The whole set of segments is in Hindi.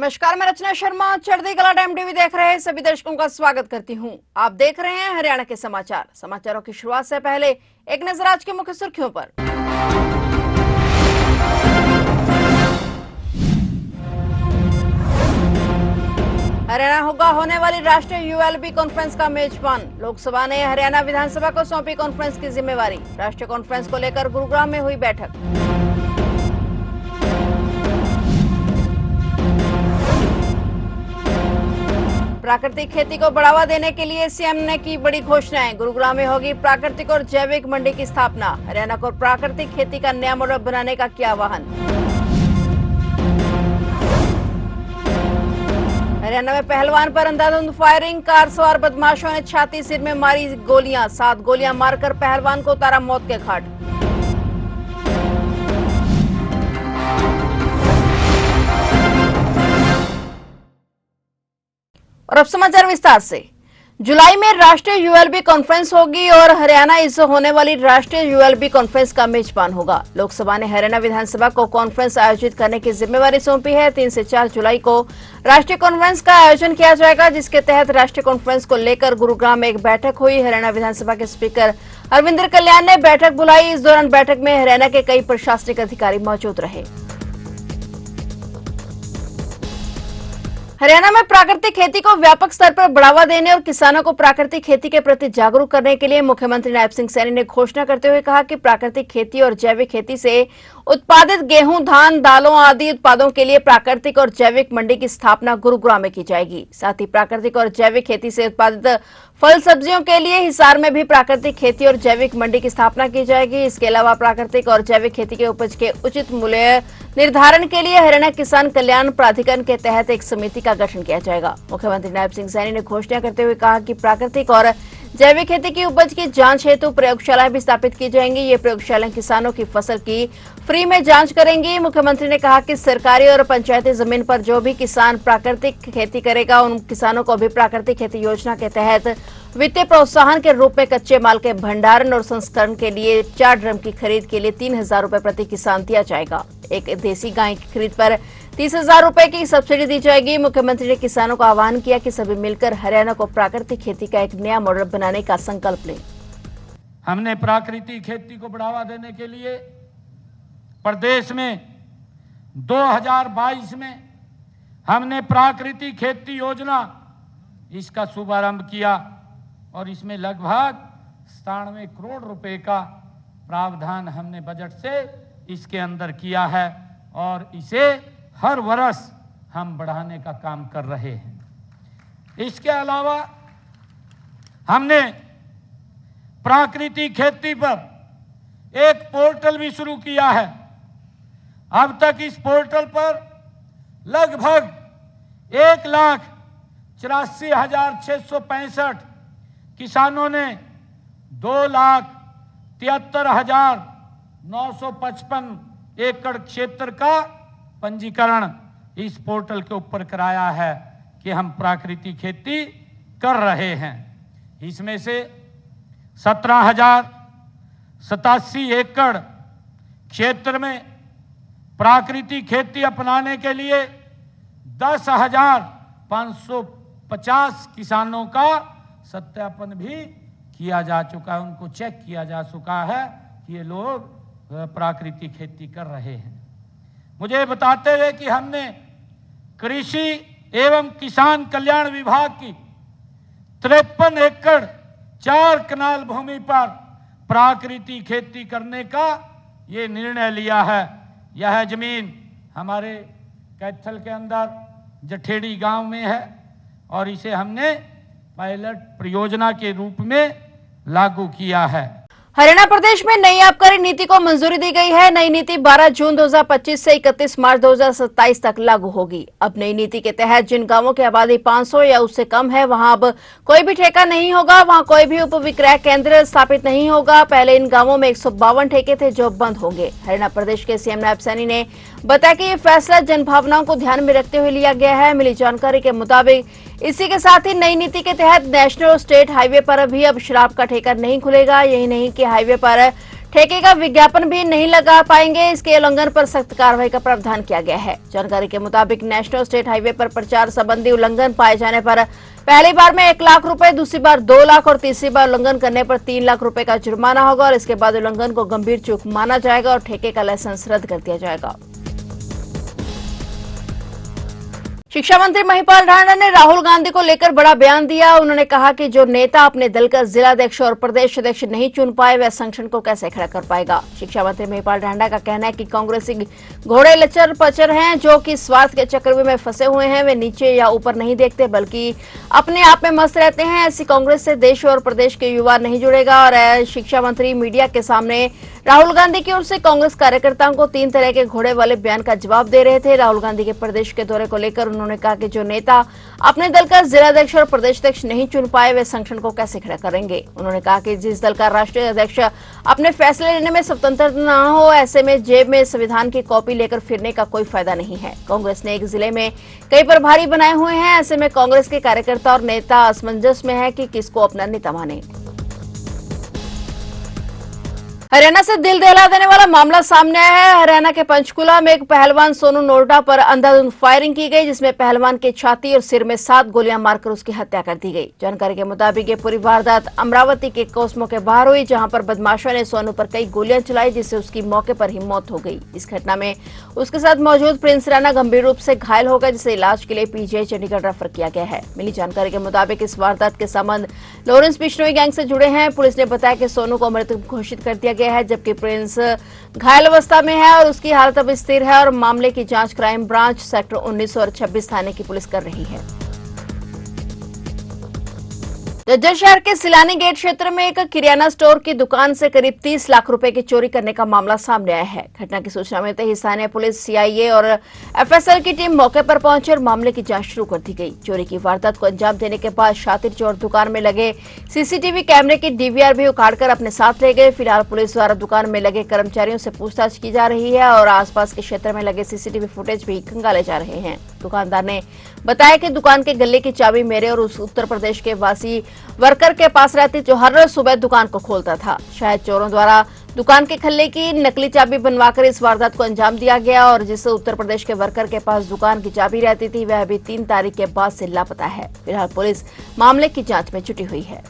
नमस्कार, मैं रचना शर्मा चढ़ती कला टाइम टीवी देख रहे सभी दर्शकों का स्वागत करती हूं। आप देख रहे हैं हरियाणा के समाचार। समाचारों की शुरुआत से पहले एक नजर आज की मुख्य सुर्खियों पर। हरियाणा होगा होने वाली राष्ट्रीय यूएलबी कॉन्फ्रेंस का मेजबान। लोकसभा ने हरियाणा विधानसभा को सौंपी कॉन्फ्रेंस की जिम्मेवारी। राष्ट्रीय कॉन्फ्रेंस को लेकर गुरुग्राम में हुई बैठक। प्राकृतिक खेती को बढ़ावा देने के लिए सीएम ने की बड़ी घोषणाएं। गुरुग्राम में होगी प्राकृतिक और जैविक मंडी की स्थापना। हरियाणा को प्राकृतिक खेती का नया मॉडल बनाने का किया आह्वान। हरियाणा में पहलवान पर अंधाधुंध फायरिंग। कार सवार बदमाशों ने छाती सिर में मारी गोलियां। 7 गोलियां मारकर पहलवान को उतारा मौत के घाट। और अब समाचार विस्तार से। जुलाई में राष्ट्रीय यूएलबी कॉन्फ्रेंस होगी और हरियाणा इस होने वाली राष्ट्रीय यूएलबी कॉन्फ्रेंस का मेजबान होगा। लोकसभा ने हरियाणा विधानसभा को कॉन्फ्रेंस आयोजित करने की जिम्मेवारी सौंपी है। 3 से 4 जुलाई को राष्ट्रीय कॉन्फ्रेंस का आयोजन किया जाएगा, जिसके तहत राष्ट्रीय कॉन्फ्रेंस को लेकर गुरुग्राम में एक बैठक हुई। हरियाणा विधानसभा के स्पीकर अरविंदर कल्याण ने बैठक बुलाई। इस दौरान बैठक में हरियाणा के कई प्रशासनिक अधिकारी मौजूद रहे। हरियाणा में प्राकृतिक खेती को व्यापक स्तर पर बढ़ावा देने और किसानों को प्राकृतिक खेती के प्रति जागरूक करने के लिए मुख्यमंत्री नायब सिंह सैनी ने घोषणा करते हुए कहा कि प्राकृतिक खेती और जैविक खेती से उत्पादित गेहूं, धान, दालों आदि उत्पादों के लिए प्राकृतिक और जैविक मंडी की स्थापना गुरुग्राम में की जाएगी। साथ ही प्राकृतिक और जैविक खेती से उत्पादित फल सब्जियों के लिए हिसार में भी प्राकृतिक खेती और जैविक मंडी की स्थापना की जाएगी। इसके अलावा प्राकृतिक और जैविक खेती के उपज के उचित मूल्य निर्धारण के लिए हरियाणा किसान कल्याण प्राधिकरण के तहत एक समिति का गठन किया जाएगा। मुख्यमंत्री नायब सिंह सैनी ने घोषणा करते हुए कहा कि प्राकृतिक और जैविक खेती की उपज की जांच हेतु प्रयोगशालाएं भी स्थापित की जाएंगी। ये प्रयोगशालाएं किसानों की फसल की फ्री में जांच करेंगी। मुख्यमंत्री ने कहा कि सरकारी और पंचायती जमीन पर जो भी किसान प्राकृतिक खेती करेगा, उन किसानों को भी प्राकृतिक खेती योजना के तहत वित्तीय प्रोत्साहन के रूप में कच्चे माल के भंडारण और संस्करण के लिए 4 ड्रम की खरीद के लिए 3,000 रुपए प्रति किसान दिया जाएगा। एक देसी गाय की खरीद पर 30,000 रुपए की सब्सिडी दी जाएगी। मुख्यमंत्री ने किसानों का आह्वान किया कि सभी मिलकर हरियाणा को प्राकृतिक खेती का एक नया मॉडल बनाने का संकल्प लें। हमने प्राकृतिक खेती को बढ़ावा देने के लिए प्रदेश में 2022 में हमने प्राकृतिक खेती योजना इसका शुभारंभ किया और इसमें लगभग 97 करोड़ रुपए का प्रावधान हमने बजट से इसके अंदर किया है और इसे हर वर्ष हम बढ़ाने का काम कर रहे हैं। इसके अलावा हमने प्राकृतिक खेती पर एक पोर्टल भी शुरू किया है। अब तक इस पोर्टल पर लगभग 1,84,665 किसानों ने 2,73,955 एकड़ क्षेत्र का पंजीकरण इस पोर्टल के ऊपर कराया है कि हम प्राकृतिक खेती कर रहे हैं। इसमें से 17,087 एकड़ क्षेत्र में प्राकृतिक खेती अपनाने के लिए 10,550 किसानों का सत्यापन भी किया जा चुका है। उनको चेक किया जा चुका है कि ये लोग प्राकृतिक खेती कर रहे हैं। मुझे बताते हुए कि हमने कृषि एवं किसान कल्याण विभाग की 53 एकड़ 4 कनाल भूमि पर प्राकृतिक खेती करने का ये निर्णय लिया है। यह जमीन हमारे कैथल के अंदर जठेड़ी गांव में है और इसे हमने पायलट परियोजना के रूप में लागू किया है। हरियाणा प्रदेश में नई आबकारी नीति को मंजूरी दी गई है। नई नीति 12 जून 2025 से 31 मार्च 2027 तक लागू होगी। अब नई नीति के तहत जिन गांवों की आबादी 500 या उससे कम है, वहां अब कोई भी ठेका नहीं होगा। वहां कोई भी उप विक्रय केंद्र स्थापित नहीं होगा। पहले इन गांवों में 152 ठेके थे जो बंद होंगे। हरियाणा प्रदेश के सीएम नायब सैनी ने बताया कि ये फैसला जनभावनाओं को ध्यान में रखते हुए लिया गया है। मिली जानकारी के मुताबिक इसी के साथ ही नई नीति के तहत नेशनल और स्टेट हाईवे पर भी अब शराब का ठेका नहीं खुलेगा। यही नहीं कि हाईवे पर ठेके का विज्ञापन भी नहीं लगा पाएंगे। इसके उल्लंघन पर सख्त कार्रवाई का प्रावधान किया गया है। जानकारी के मुताबिक नेशनल स्टेट हाईवे पर प्रचार संबंधी उल्लंघन पाए जाने पर पहली बार में 1 लाख रुपए, दूसरी बार 2 लाख और तीसरी बार उल्लंघन करने पर 3 लाख रुपए का जुर्माना होगा और इसके बाद उल्लंघन को गंभीर चूक माना जाएगा और ठेके का लाइसेंस रद्द कर दिया जाएगा। शिक्षा मंत्री महिपाल ढांडा ने राहुल गांधी को लेकर बड़ा बयान दिया। उन्होंने कहा कि जो नेता अपने दल का जिलाध्यक्ष और प्रदेश अध्यक्ष नहीं चुन पाए वह संगठन को कैसे खड़ा कर पाएगा। शिक्षा मंत्री महिपाल ढांडा का कहना है कि कांग्रेसी घोड़े लचर पचर हैं जो कि स्वार्थ के चक्रव्यूह में फंसे हुए हैं। वे नीचे या ऊपर नहीं देखते बल्कि अपने आप में मस्त रहते हैं। ऐसी कांग्रेस से देश और प्रदेश के युवा नहीं जुड़ेगा। और शिक्षा मंत्री मीडिया के सामने राहुल गांधी की ओर से कांग्रेस कार्यकर्ताओं को 3 तरह के घोड़े वाले बयान का जवाब दे रहे थे। राहुल गांधी के प्रदेश के दौरे को लेकर उन्होंने कहा कि जो नेता अपने दल का जिलाध्यक्ष और प्रदेश अध्यक्ष नहीं चुन पाए वे संगठन को कैसे खड़ा करेंगे। उन्होंने कहा कि जिस दल का राष्ट्रीय अध्यक्ष अपने फैसले लेने में स्वतंत्र न हो, ऐसे में जेब में संविधान की कॉपी लेकर फिरने का कोई फायदा नहीं है। कांग्रेस ने एक जिले में कई प्रभारी बनाए हुए हैं। ऐसे में कांग्रेस के कार्यकर्ता और नेता असमंजस में है कि किसको अपना नेता माने। हरियाणा से दिल दहला देने वाला मामला सामने आया है। हरियाणा के पंचकुला में एक पहलवान सोनू नोरडा पर अंधाधुंध फायरिंग की गई, जिसमें पहलवान के छाती और सिर में 7 गोलियां मारकर उसकी हत्या कर दी गई। जानकारी के मुताबिक ये पूरी वारदात अमरावती के कोसमो के बाहर हुई, जहां पर बदमाशों ने सोनू पर कई गोलियां चलाई, जिससे उसकी मौके पर ही मौत हो गई। इस घटना में उसके साथ मौजूद प्रिंस राणा गंभीर रूप से घायल हो गए, जिसे इलाज के लिए पीजीआई चंडीगढ़ रेफर किया गया है। मिली जानकारी के मुताबिक इस वारदात के संबंध लॉरेंस बिश्नोई गैंग से जुड़े हैं। पुलिस ने बताया कि सोनू को मृतक घोषित कर दिया गया है, जबकि प्रिंस घायल अवस्था में है और उसकी हालत अब स्थिर है और मामले की जांच क्राइम ब्रांच सेक्टर 19 और 26 थाने की पुलिस कर रही है। झज्जर शहर के सिलानी गेट क्षेत्र में एक किराना स्टोर की दुकान से करीब 30 लाख रुपए की चोरी करने का मामला सामने आया है। घटना की सूचना मिलते ही स्थानीय पुलिस, सीआईए और एफएसएल की टीम मौके पर पहुंची और मामले की जांच शुरू कर दी गई। चोरी की वारदात को अंजाम देने के बाद शातिर चोर दुकान में लगे सीसीटीवी कैमरे की डीवीआर भी उखाड़कर अपने साथ ले गए। फिलहाल पुलिस द्वारा दुकान में लगे कर्मचारियों से पूछताछ की जा रही है और आसपास के क्षेत्र में लगे सीसीटीवी फुटेज भी खंगाले जा रहे हैं। दुकानदार ने बताया कि दुकान के गले की चाबी मेरे और उस उत्तर प्रदेश के वासी वर्कर के पास रहती, जो हर रोज सुबह दुकान को खोलता था। शायद चोरों द्वारा दुकान के खल्ले की नकली चाबी बनवाकर इस वारदात को अंजाम दिया गया और जिस उत्तर प्रदेश के वर्कर के पास दुकान की चाबी रहती थी वह अभी 3 तारीख के बाद से लापता है। फिलहाल पुलिस मामले की जांच में जुटी हुई है।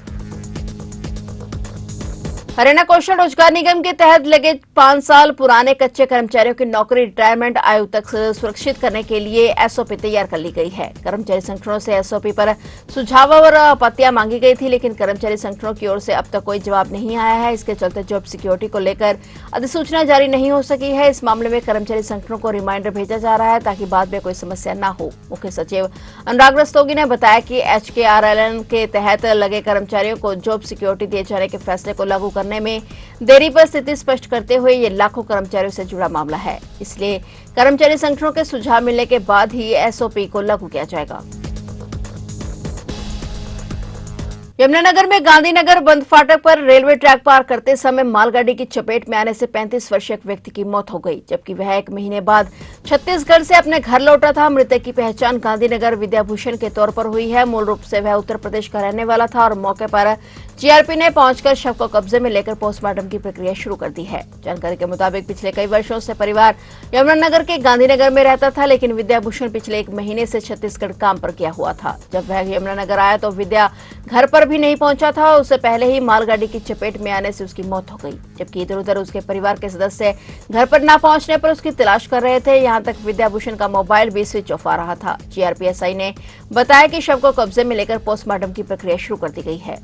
हरियाणा कौशल रोजगार निगम के तहत लगे 5 साल पुराने कच्चे कर्मचारियों की नौकरी रिटायरमेंट आयु तक सुरक्षित करने के लिए एसओपी तैयार कर ली गई है। कर्मचारी संगठनों से एसओपी पर सुझाव और आपत्तियां मांगी गई थी, लेकिन कर्मचारी संगठनों की ओर से अब तक कोई जवाब नहीं आया है। इसके चलते जॉब सिक्योरिटी को लेकर अधिसूचना जारी नहीं हो सकी है। इस मामले में कर्मचारी संगठनों को रिमाइंडर भेजा जा रहा है ताकि बाद में कोई समस्या न हो। मुख्य सचिव अनुराग रस्तोगी ने बताया कि एचकेआरएलएन के तहत लगे कर्मचारियों को जॉब सिक्योरिटी दिए जाने के फैसले को लागू करने में देरी पर स्थिति स्पष्ट करते हुए ये लाखों कर्मचारियों से जुड़ा मामला है। इसलिए कर्मचारी संगठनों के सुझाव मिलने के बाद ही एसओपी को लागू किया जाएगा। यमुनानगर में गांधीनगर बंद फाटक पर रेलवे ट्रैक पार करते समय मालगाड़ी की चपेट में आने से 35 वर्षीय व्यक्ति की मौत हो गई, जबकि वह 1 महीने बाद छत्तीसगढ़ से अपने घर लौटा था। मृतक की पहचान गांधीनगर विद्याभूषण के तौर पर हुई है। मूल रूप से वह उत्तर प्रदेश का रहने वाला था और मौके पर जीआरपी ने पहुंचकर शव को कब्जे में लेकर पोस्टमार्टम की प्रक्रिया शुरू कर दी है। जानकारी के मुताबिक पिछले कई वर्षों से परिवार यमुनानगर के गांधीनगर में रहता था, लेकिन विद्याभूषण पिछले 1 महीने से छत्तीसगढ़ काम पर गया हुआ था। जब वह यमुनानगर आया तो विद्या घर पर भी नहीं पहुंचा था। उससे पहले ही मालगाड़ी की चपेट में आने से उसकी मौत हो गई, जबकि इधर उधर उसके परिवार के सदस्य घर पर न पहुंचने पर उसकी तलाश कर रहे थे। यहां तक विद्याभूषण का मोबाइल भी स्विच ऑफ आ रहा था। जीआरपीएसआई ने बताया कि शव को कब्जे में लेकर पोस्टमार्टम की प्रक्रिया शुरू कर दी गई है।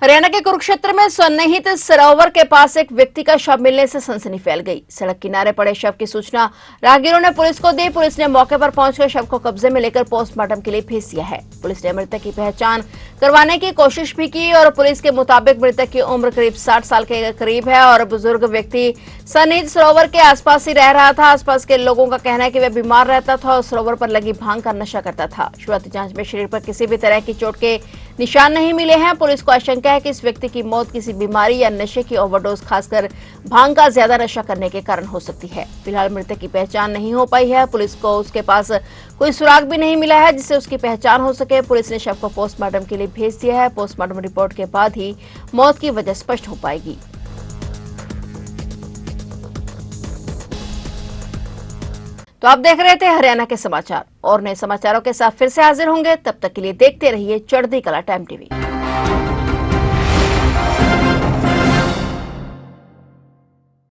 हरियाणा के कुरुक्षेत्र में सन्निहित सरोवर के पास एक व्यक्ति का शव मिलने से सनसनी फैल गई। सड़क किनारे पड़े शव की सूचना राहगीरों ने पुलिस को दी। पुलिस ने मौके पर पहुंचकर शव को कब्जे में लेकर पोस्टमार्टम के लिए भेज दिया है। पुलिस ने मृतक की पहचान करवाने की कोशिश भी की और पुलिस के मुताबिक मृतक की उम्र करीब 60 साल के करीब है और बुजुर्ग व्यक्ति सन्निहित सरोवर के आसपास ही रह रहा था। आसपास के लोगों का कहना है कि वह बीमार रहता था और सरोवर पर लगी भांग का नशा करता था। शुरुआती जांच में शरीर पर किसी भी तरह की चोट के निशान नहीं मिले हैं। पुलिस को आशंका है कि इस व्यक्ति की मौत किसी बीमारी या नशे की ओवरडोज, खासकर भांग का ज्यादा नशा करने के कारण हो सकती है। फिलहाल मृतक की पहचान नहीं हो पाई है। पुलिस को उसके पास कोई सुराग भी नहीं मिला है जिससे उसकी पहचान हो सके। पुलिस ने शव को पोस्टमार्टम के लिए भेज दिया है। पोस्टमार्टम रिपोर्ट के बाद ही मौत की वजह स्पष्ट हो पाएगी। तो आप देख रहे थे हरियाणा के समाचार, और नए समाचारों के साथ फिर से हाजिर होंगे। तब तक के लिए देखते रहिए चढ़ती कला टाइम टीवी।